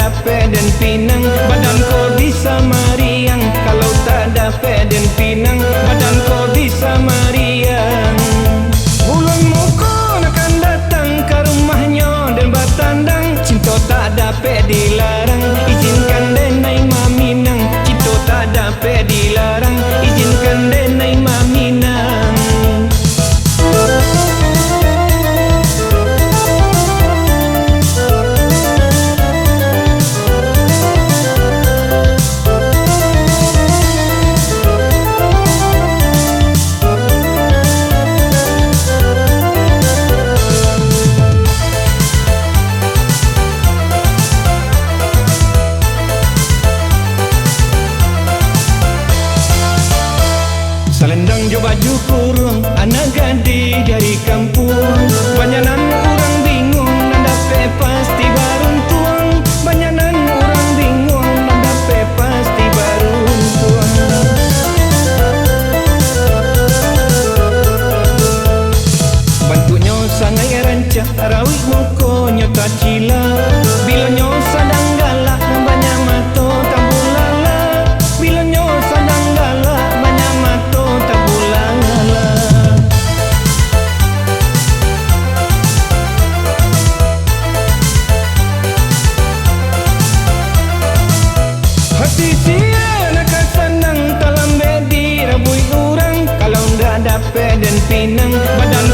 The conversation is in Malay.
dapat dan pinang, badan kau bisa meriang. Kalau tak dapat dan pinang, badan kau bisa meriang. Bulan Mokon akan datang ke rumahnya dan bertandang. Cinta tak dapat dilarang, izinkan denai maminang. Cinta tak dapat dilarang, izinkan denai maminang. Selendang jo baju kurung, anak gadis dari kampung. Banyanan orang bingung, nak dapat pasti beruntung. Banyanan orang bingung, nak dapat pasti beruntung. Bentuknya sangat rancak, rawit mukonya tak cila. Bila nyo sadang galak, banyak mata tak bulala. Bila nyo sadang galak, banyak mata tak bulala. Hati sia nak senang, tak lambat dirabui orang. Kalau ndak dapat dan pinang, badan